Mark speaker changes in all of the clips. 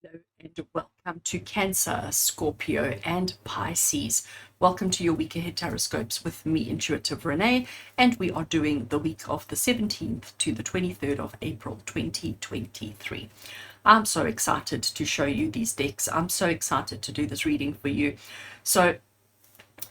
Speaker 1: Hello and welcome to Cancer, Scorpio, and Pisces. Welcome to your week ahead TarotScopes with me, Intuitive Rene, and we are doing the week of the 17th to the 23rd of April 2023. I'm so excited to show you these decks. I'm so excited to do this reading for you. So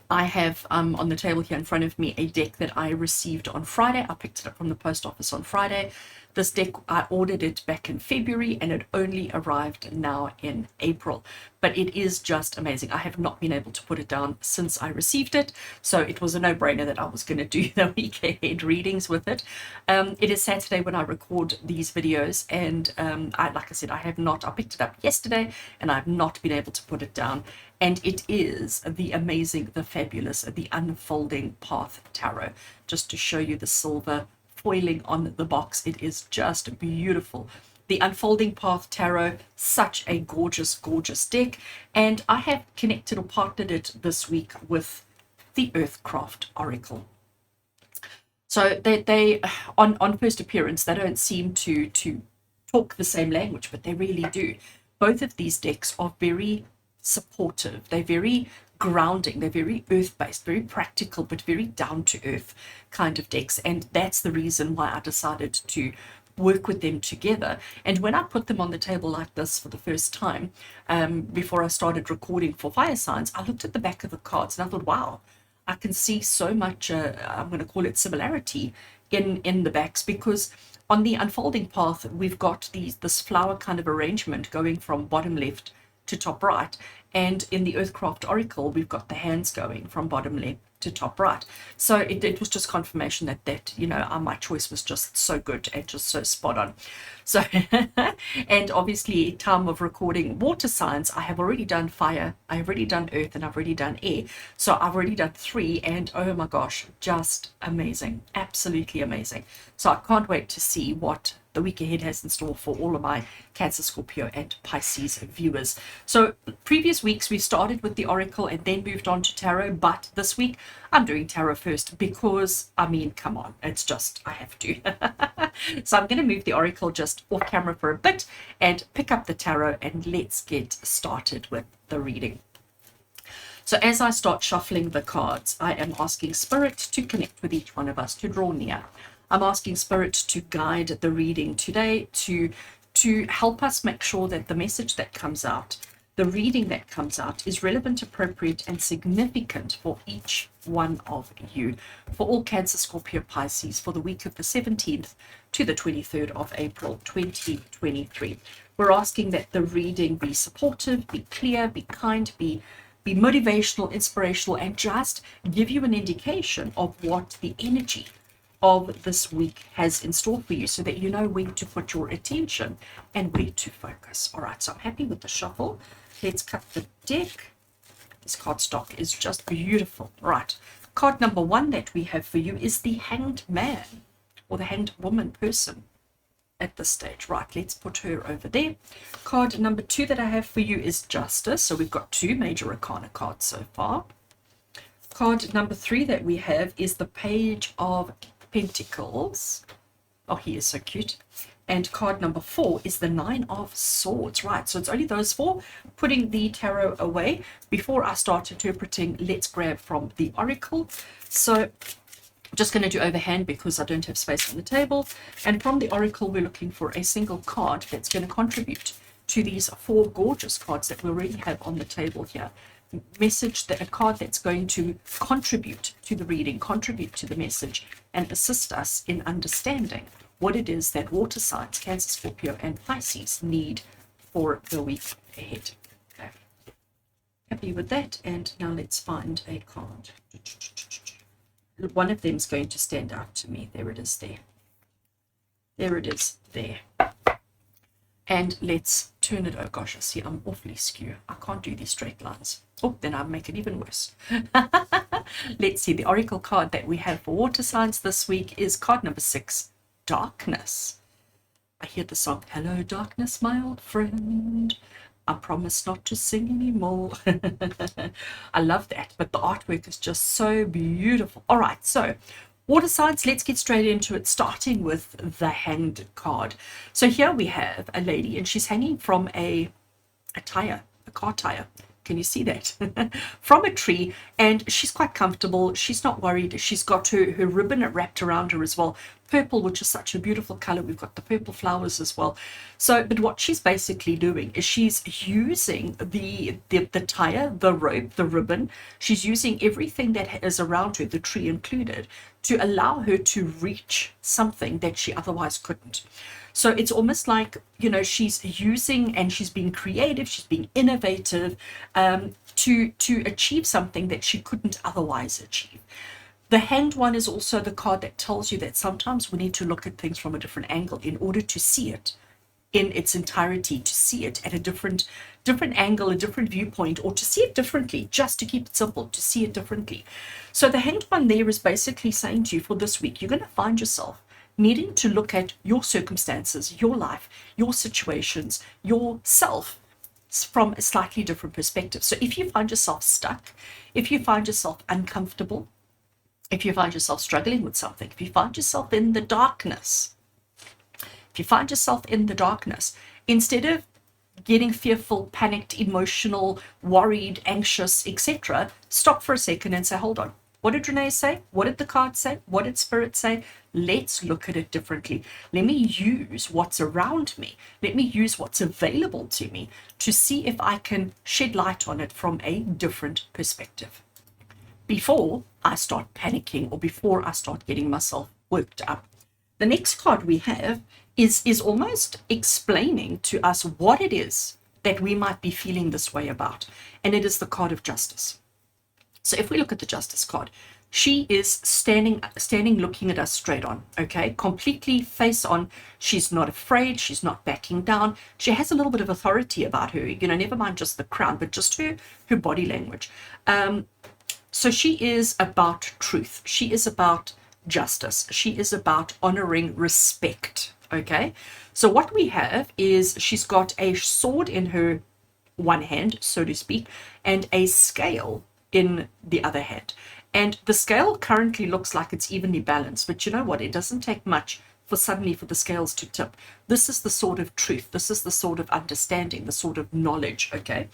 Speaker 1: I have on the table here in front of me a deck that I received on Friday. I picked it up from the post office on Friday. This deck, I ordered it back in February and it only arrived now in April. But it is just amazing. I have not been able to put it down since I received it. So it was a no-brainer that I was going to do the week ahead readings with it. It is Saturday when I record these videos. And like I said, I picked it up yesterday and I've not been able to put it down. And it is the amazing, the fabulous, the Unfolding Path Tarot. Just to show you the silver foiling on the box, it is just beautiful. The Unfolding Path Tarot, such a gorgeous, gorgeous deck. And I have connected or partnered it this week with the Earthcraft Oracle. So they on first appearance, they don't seem to talk the same language, but they really do. Both of these decks are very supportive. They're very grounding. They're very earth-based, very practical, but very down-to-earth kind of decks. And that's the reason why I decided to work with them together. And when I put them on the table like this for the first time, before I started recording for Fire Signs, I looked at the back of the cards and I thought, wow, I can see so much, I'm going to call it similarity in the backs, because on the Unfolding Path, we've got this flower kind of arrangement going from bottom left to top right, and in the Earthcraft Oracle we've got the hands going from bottom left to top right. So it was just confirmation that my choice was just so good and just so spot on. So and obviously, time of recording water signs, I have already done fire, I have already done earth, and I've already done air. So I've already done 3, and oh my gosh, just amazing, absolutely amazing. So I can't wait to see what the week ahead has in store for all of my Cancer, Scorpio, and Pisces viewers. So previous weeks we started with the Oracle and then moved on to Tarot, but this week I'm doing Tarot first because, I mean, come on, it's just, I have to. So I'm going to move the Oracle just off camera for a bit and pick up the Tarot, and let's get started with the reading. So as I start shuffling the cards, I am asking Spirit to connect with each one of us, to draw near. I'm asking Spirit to guide the reading today, to help us make sure that the message that comes out, the reading that comes out, is relevant, appropriate, and significant for each one of you, for all Cancer, Scorpio, Pisces, for the week of the 17th to the 23rd of April 2023. We're asking that the reading be supportive, be clear, be kind, be motivational, inspirational, and just give you an indication of what the energy of this week has in store for you, so that you know where to put your attention and where to focus. All right, so I'm happy with the shuffle. Let's cut the deck. This cardstock is just beautiful. All right, card number 1 that we have for you is the Hanged Man, or the Hanged Woman person at this stage. Right, let's put her over there. Card number 2 that I have for you is Justice. So we've got 2 major arcana cards so far. Card number 3 that we have is the Page of Pentacles. Oh, he is so cute. And card number 4 is the 9 of Swords. Right, so it's only those 4. Putting the tarot away before I start interpreting, let's grab from the Oracle. So I'm just going to do overhand because I don't have space on the table. And from the Oracle, we're looking for a single card that's going to contribute to these 4 gorgeous cards that we already have on the table here. Message, that a card that's going to contribute to the reading, contribute to the message, and assist us in understanding what it is that water signs, Cancer, Scorpio, and Pisces need for the week ahead. Okay. Happy with that, and now let's find a card. One of them is going to stand out to me. There it is there. There it is there. And let's turn it. Oh gosh, I see I'm awfully skew. I can't do these straight lines. Oh, then I'll make it even worse. Let's see. The Oracle card that we have for water signs this week is card number 6, Darkness. I hear the song, Hello Darkness, my old friend. I promise not to sing anymore. I love that. But the artwork is just so beautiful. All right, so water signs, let's get straight into it, starting with the Hanged card. So here we have a lady, and she's hanging from a a tire, a car tire. Can you see that? From a tree, and she's quite comfortable. She's not worried. She's got her ribbon wrapped around her as well. Purple, which is such a beautiful color. We've got the purple flowers as well. So, but what she's basically doing is she's using the tire, the rope, the ribbon. She's using everything that is around her, the tree included, to allow her to reach something that she otherwise couldn't. So it's almost like, you know, she's using and she's being creative, she's being innovative to achieve something that she couldn't otherwise achieve. The Hanged One is also the card that tells you that sometimes we need to look at things from a different angle in order to see it in its entirety, to see it at a different angle, a different viewpoint, or to see it differently, just to keep it simple, to see it differently. So the Hanged One there is basically saying to you, for this week, you're going to find yourself needing to look at your circumstances, your life, your situations, yourself from a slightly different perspective. So if you find yourself stuck, if you find yourself uncomfortable, if you find yourself struggling with something, if you find yourself in the darkness, instead of getting fearful, panicked, emotional, worried, anxious, etc., stop for a second and say, hold on. What did Rene say? What did the card say? What did Spirit say? Let's look at it differently. Let me use what's around me. Let me use what's available to me to see if I can shed light on it from a different perspective, before I start panicking or before I start getting myself worked up. The next card we have is almost explaining to us what it is that we might be feeling this way about, and it is the card of Justice. So if we look at the Justice card, she is standing looking at us straight on, okay, completely face on. She's not afraid, she's not backing down. She has a little bit of authority about her, you know, never mind just the crown, but just her body language. So she is about truth, she is about justice, she is about honoring respect, okay. So what we have is she's got a sword in her one hand, so to speak, and a scale in the other hand. And the scale currently looks like it's evenly balanced, but you know what? It doesn't take much for the scales to tip. This is the sword of truth. This is the sword of understanding, the sword of knowledge, okay?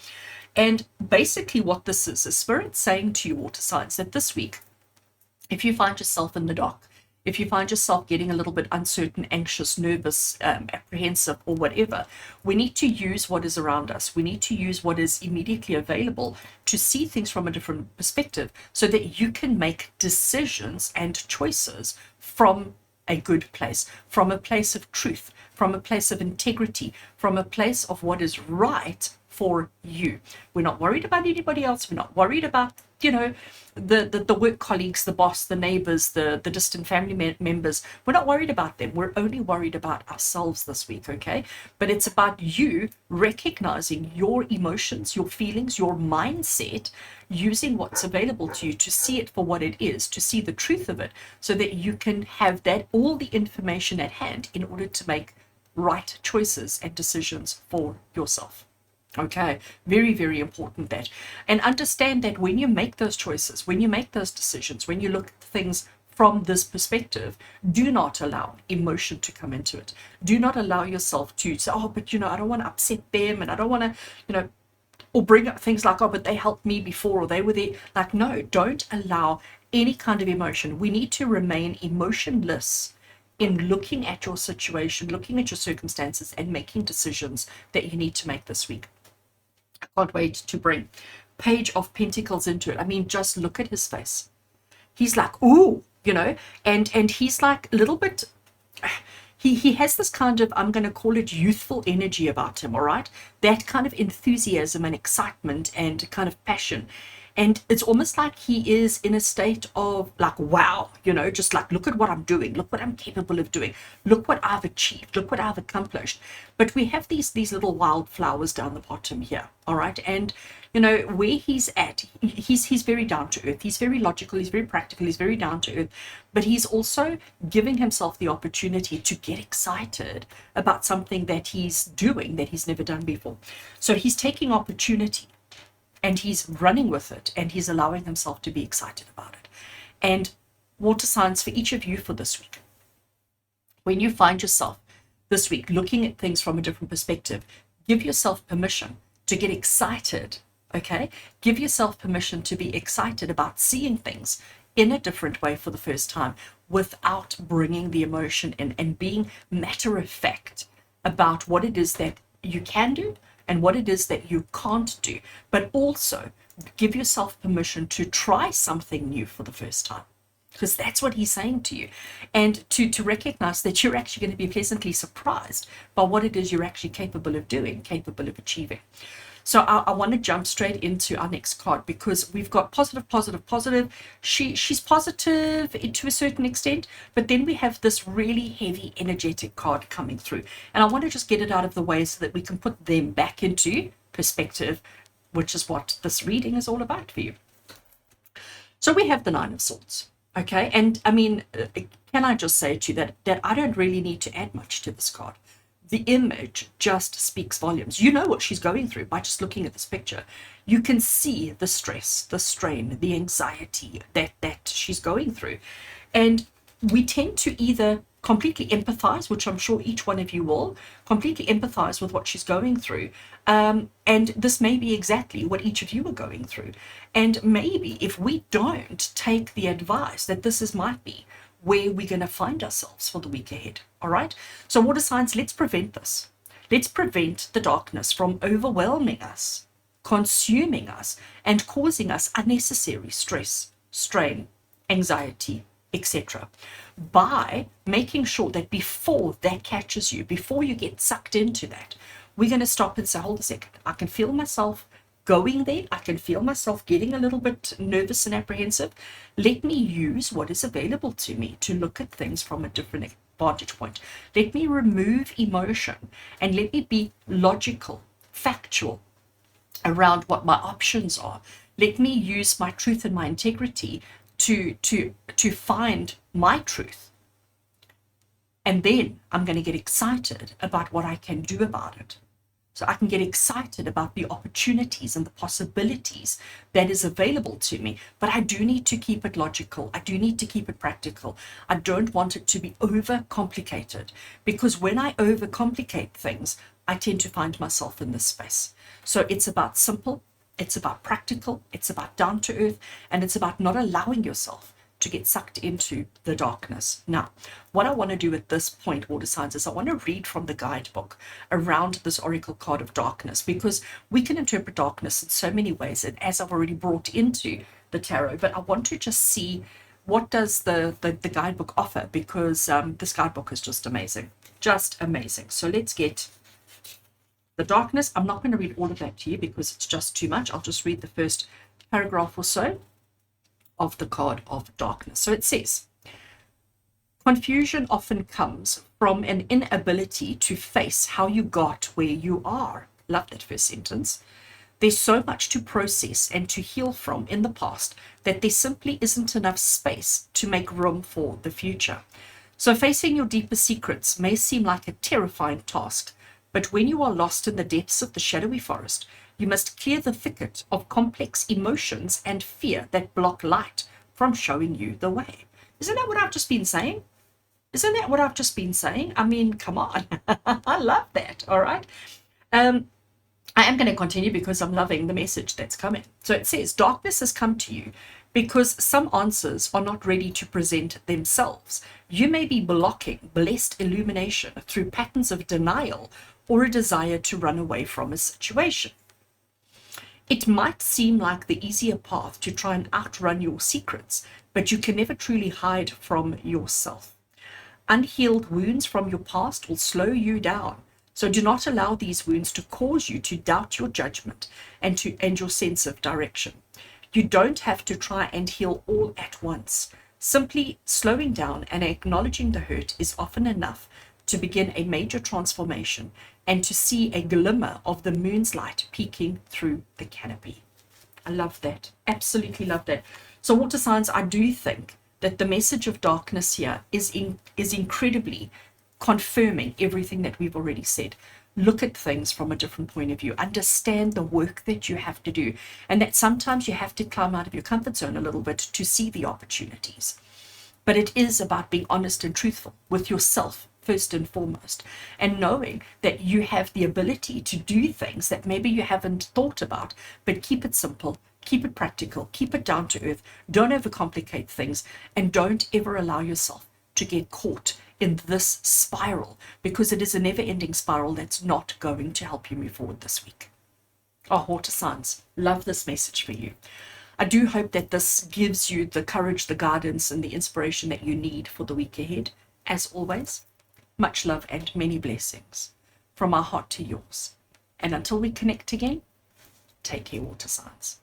Speaker 1: And basically what this is Spirit saying to you, water signs, that this week, if you find yourself in the dark, if you find yourself getting a little bit uncertain, anxious, nervous, apprehensive, or whatever, we need to use what is around us. We need to use what is immediately available to see things from a different perspective so that you can make decisions and choices from a good place, from a place of truth, from a place of integrity, from a place of what is right for you. We're not worried about anybody else. We're not worried about, you know, the work colleagues, the boss, the neighbors, the distant family members. We're not worried about them. We're only worried about ourselves this week, okay? But it's about you recognizing your emotions, your feelings, your mindset, using what's available to you to see it for what it is, to see the truth of it, so that you can have that all the information at hand in order to make right choices and decisions for yourself. Okay, very, very important that. And understand that when you make those choices, when you make those decisions, when you look at things from this perspective, do not allow emotion to come into it. Do not allow yourself to say, oh, but you know, I don't want to upset them, and I don't want to, you know, or bring up things like, oh, but they helped me before, or they were there. Like, no, don't allow any kind of emotion. We need to remain emotionless in looking at your situation, looking at your circumstances, and making decisions that you need to make this week. I can't wait to bring Page of Pentacles into it. I mean, just look at his face. He's like, ooh, you know, and he's like a little bit, he has this kind of, I'm going to call it youthful energy about him, all right? That kind of enthusiasm and excitement and kind of passion. And it's almost like he is in a state of like, wow, you know, just like, look at what I'm doing. Look what I'm capable of doing. Look what I've achieved. Look what I've accomplished. But we have these little wildflowers down the bottom here. All right. And, you know, where he's at, he's very down to earth. He's very logical. He's very practical. He's very down to earth. But he's also giving himself the opportunity to get excited about something that he's doing that he's never done before. So he's taking opportunity, and he's running with it, and he's allowing himself to be excited about it. And water signs, for each of you for this week, when you find yourself this week looking at things from a different perspective, give yourself permission to get excited, okay? Give yourself permission to be excited about seeing things in a different way for the first time without bringing the emotion in, and being matter of fact about what it is that you can do and what it is that you can't do. But also give yourself permission to try something new for the first time, because that's what he's saying to you, and to recognize that you're actually going to be pleasantly surprised by what it is you're actually capable of doing, capable of achieving. So I want to jump straight into our next card, because we've got positive, positive, positive. She's positive to a certain extent, but then we have this really heavy energetic card coming through, and I want to just get it out of the way so that we can put them back into perspective, which is what this reading is all about for you. So we have the Nine of Swords. Okay, and I mean, can I just say to you that I don't really need to add much to this card. The image just speaks volumes. You know what she's going through by just looking at this picture. You can see the stress, the strain, the anxiety that she's going through. And we tend to either completely empathize, which I'm sure each one of you will, completely empathize with what she's going through. And this may be exactly what each of you are going through. And maybe if we don't take the advice that might be where we're going to find ourselves for the week ahead. All right. So water signs, let's prevent this. Let's prevent the darkness from overwhelming us, consuming us, and causing us unnecessary stress, strain, anxiety, etc. by making sure that before that catches you, before you get sucked into that, we're going to stop and say, hold a second, I can feel myself going there. I can feel myself getting a little bit nervous and apprehensive. Let me use what is available to me to look at things from a different vantage point. Let me remove emotion and let me be logical, factual around what my options are. Let me use my truth and my integrity to find my truth. And then I'm going to get excited about what I can do about it. So I can get excited about the opportunities and the possibilities that is available to me. But I do need to keep it logical. I do need to keep it practical. I don't want it to be overcomplicated, because when I overcomplicate things, I tend to find myself in this space. So it's about simple, it's about practical, it's about down to earth, and it's about not allowing yourself to get sucked into the darkness. Now, what I want to do at this point, water signs, is I want to read from the guidebook around this oracle card of darkness, because we can interpret darkness in so many ways, and as I've already brought into the tarot, but I want to just see what does the guidebook offer, because this guidebook is just amazing, just amazing. So let's get the darkness. I'm not going to read all of that to you because it's just too much. I'll just read the first paragraph or so of the card of darkness. So it says, confusion often comes from an inability to face how you got where you are. Love that first sentence. There's so much to process and to heal from in the past that there simply isn't enough space to make room for the future. So facing your deepest secrets may seem like a terrifying task, but when you are lost in the depths of the shadowy forest, you must clear the thicket of complex emotions and fear that block light from showing you the way. Isn't that what I've just been saying? Isn't that what I've just been saying? I mean, come on. I love that. All right. I am going to continue because I'm loving the message that's coming. So it says, darkness has come to you because some answers are not ready to present themselves. You may be blocking blessed illumination through patterns of denial or a desire to run away from a situation. It might seem like the easier path to try and outrun your secrets, but you can never truly hide from yourself. Unhealed wounds from your past will slow you down, so do not allow these wounds to cause you to doubt your judgment and your sense of direction. You don't have to try and heal all at once. Simply slowing down and acknowledging the hurt is often enough to begin a major transformation and to see a glimmer of the moon's light peeking through the canopy. I love that. Absolutely love that. So water signs, I do think that the message of darkness here is incredibly confirming everything that we've already said. Look at things from a different point of view. Understand the work that you have to do, and that sometimes you have to climb out of your comfort zone a little bit to see the opportunities. But it is about being honest and truthful with yourself first and foremost, and knowing that you have the ability to do things that maybe you haven't thought about, but keep it simple, keep it practical, keep it down to earth, don't overcomplicate things, and don't ever allow yourself to get caught in this spiral, because it is a never-ending spiral that's not going to help you move forward this week. Oh, water signs, love this message for you. I do hope that this gives you the courage, the guidance, and the inspiration that you need for the week ahead. As always, much love and many blessings from our heart to yours. And until we connect again, take care, water signs.